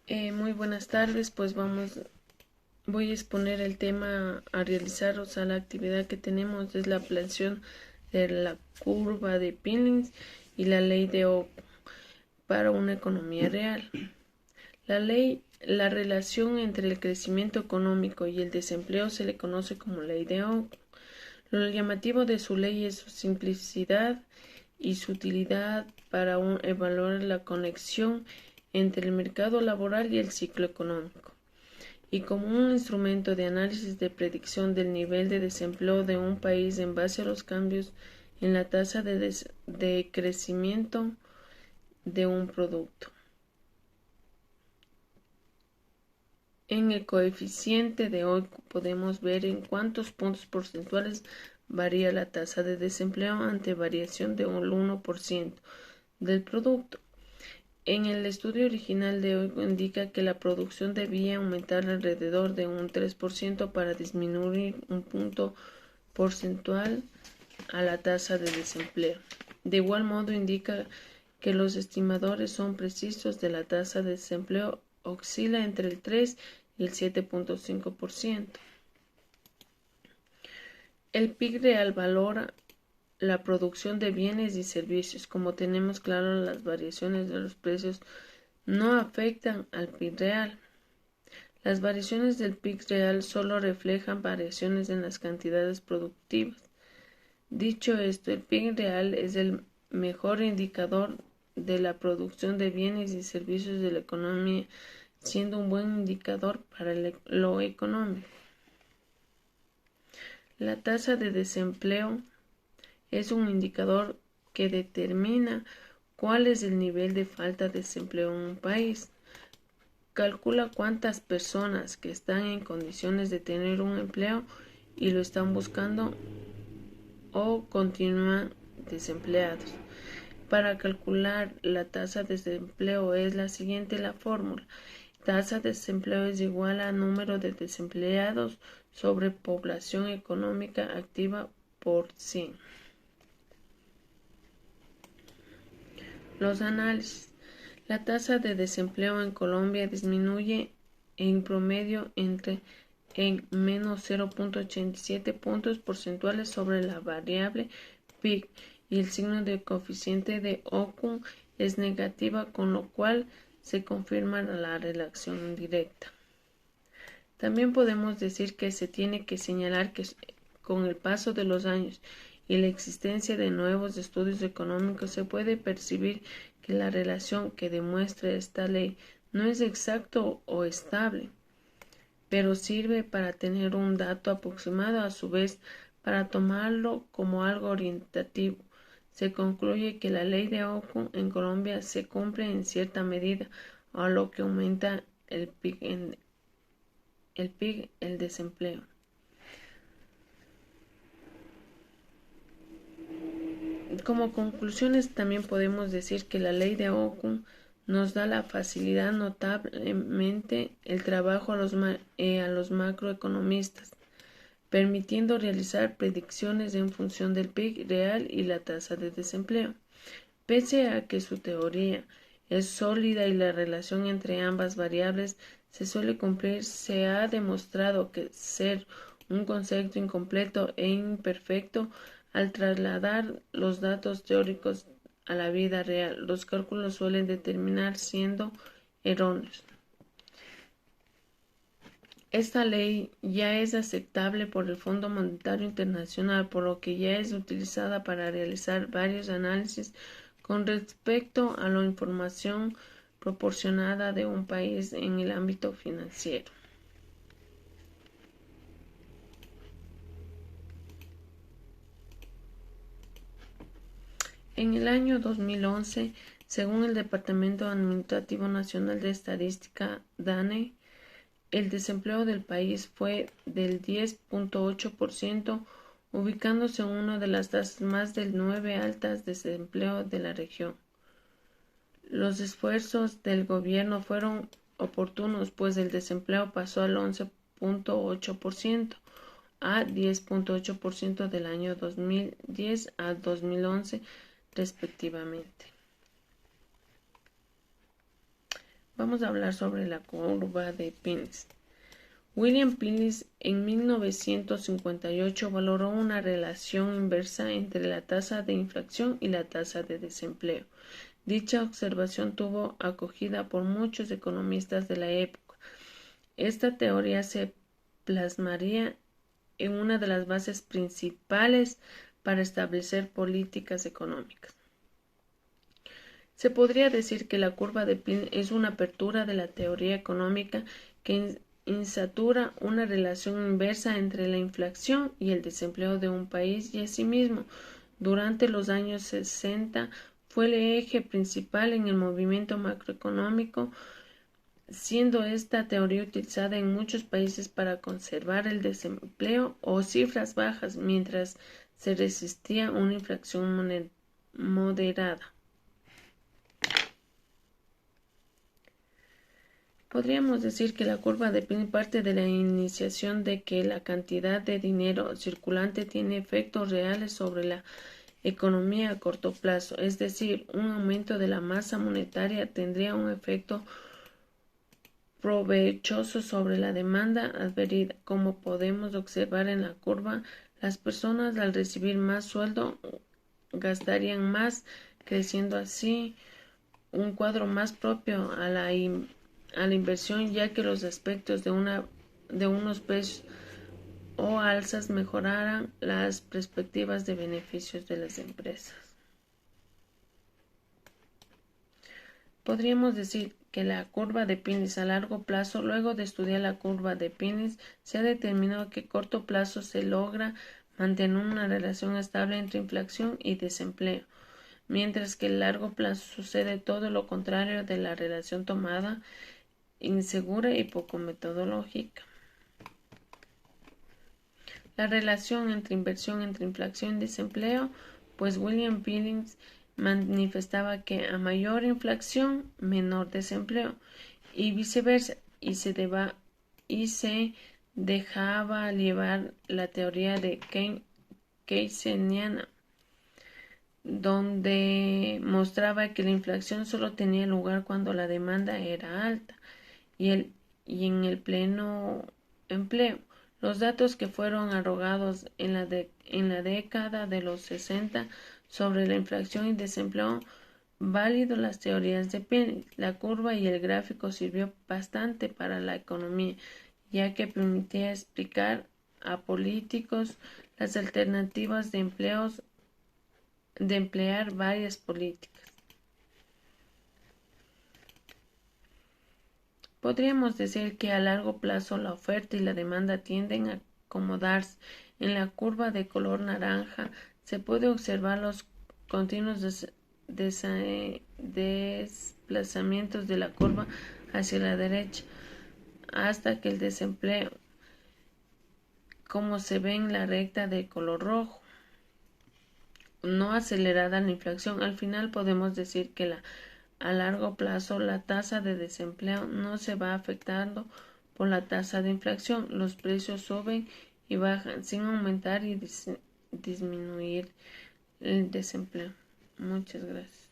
Muy buenas tardes, voy a exponer el tema a realizar, la actividad que tenemos es la ampliación de la curva de Pillings y la ley de Ohm para una economía real. La relación entre el crecimiento económico y el desempleo se le conoce como ley de Ohm. Lo llamativo de su ley es su simplicidad y su utilidad para evaluar la conexión entre el mercado laboral y el ciclo económico, y como un instrumento de análisis de predicción del nivel de desempleo de un país en base a los cambios en la tasa de crecimiento de un producto. En el coeficiente de hoy podemos ver en cuántos puntos porcentuales varía la tasa de desempleo ante variación de un 1% del producto. En el estudio original de hoy indica que la producción debía aumentar alrededor de un 3% para disminuir un punto porcentual a la tasa de desempleo. De igual modo indica que los estimadores son precisos de la tasa de desempleo oscila entre el 3 y el 7.5%. El PIB real valora la producción de bienes y servicios. Como tenemos claro, las variaciones de los precios no afectan al PIB real. Las variaciones del PIB real solo reflejan variaciones en las cantidades productivas. Dicho esto, el PIB real es el mejor indicador de la producción de bienes y servicios de la economía, siendo un buen indicador para lo económico. La tasa de desempleo es un indicador que determina cuál es el nivel de falta de desempleo en un país. Calcula cuántas personas que están en condiciones de tener un empleo y lo están buscando o continúan desempleados. Para calcular la tasa de desempleo es la siguiente la fórmula. Tasa de desempleo es igual a número de desempleados sobre población económica activa por 100. Los análisis. La tasa de desempleo en Colombia disminuye en promedio en menos 0.87 puntos porcentuales sobre la variable PIB y el signo de coeficiente de Okum es negativa, con lo cual se confirma la relación directa. También podemos decir que se tiene que señalar que con el paso de los años y la existencia de nuevos estudios económicos se puede percibir que la relación que demuestra esta ley no es exacto o estable, pero sirve para tener un dato aproximado, a su vez para tomarlo como algo orientativo. Se concluye que la ley de Okum en Colombia se cumple en cierta medida, a lo que aumenta el PIB, el desempleo. Como conclusiones también podemos decir que la ley de Okum nos da la facilidad notablemente el trabajo a los macroeconomistas, permitiendo realizar predicciones en función del PIB real y la tasa de desempleo. Pese a que su teoría es sólida y la relación entre ambas variables se suele cumplir, se ha demostrado que ser un concepto incompleto e imperfecto al trasladar los datos teóricos a la vida real. Los cálculos suelen terminar siendo erróneos. Esta ley ya es aceptable por el Fondo Monetario Internacional, por lo que ya es utilizada para realizar varios análisis con respecto a la información proporcionada de un país en el ámbito financiero. En el año 2011, según el Departamento Administrativo Nacional de Estadística, DANE, el desempleo del país fue del 10.8%, ubicándose en una de las tasas más del 9 altas de desempleo de la región. Los esfuerzos del gobierno fueron oportunos, pues el desempleo pasó al 11.8% a 10.8% del año 2010 a 2011 respectivamente. Vamos a hablar sobre la curva de Pines. William Pines en 1958 valoró una relación inversa entre la tasa de inflación y la tasa de desempleo. Dicha observación tuvo acogida por muchos economistas de la época. Esta teoría se plasmaría en una de las bases principales para establecer políticas económicas. Se podría decir que la curva de Pines es una apertura de la teoría económica que insatura una relación inversa entre la inflación y el desempleo de un país y asimismo, durante los años 60 fue el eje principal en el movimiento macroeconómico, siendo esta teoría utilizada en muchos países para conservar el desempleo o cifras bajas mientras se resistía una inflación moderada. Podríamos decir que la curva de Pines parte de la iniciación de que la cantidad de dinero circulante tiene efectos reales sobre la economía a corto plazo, es decir, un aumento de la masa monetaria tendría un efecto provechoso sobre la demanda adherida. Como podemos observar en la curva, las personas al recibir más sueldo gastarían más, creciendo así un cuadro más propio a la inversión, ya que los aspectos de unos precios o alzas mejorarán las perspectivas de beneficios de las empresas. Podríamos decir que la curva de Pines a largo plazo, luego de estudiar la curva de Pines, se ha determinado que a corto plazo se logra mantener una relación estable entre inflación y desempleo, mientras que a largo plazo sucede todo lo contrario de la relación tomada, insegura y poco metodológica. La relación entre inversión entre inflación y desempleo, pues William Pines manifestaba que a mayor inflación, menor desempleo, y viceversa, y se dejaba llevar la teoría de keynesiana, donde mostraba que la inflación solo tenía lugar cuando la demanda era alta y en el pleno empleo. Los datos que fueron arrojados en la década de los 60 sobre la inflación y desempleo válido las teorías de Pines. La curva y el gráfico sirvió bastante para la economía, ya que permitía explicar a políticos las alternativas de emplear varias políticas. Podríamos decir que a largo plazo la oferta y la demanda tienden a acomodarse. En la curva de color naranja se puede observar los continuos desplazamientos de la curva hacia la derecha hasta que el desempleo, como se ve en la recta de color rojo, no acelerada la inflación. Al final podemos decir que a largo plazo la tasa de desempleo no se va afectando por la tasa de inflación. Los precios suben y bajan sin aumentar y disminuir el desempleo. Muchas gracias.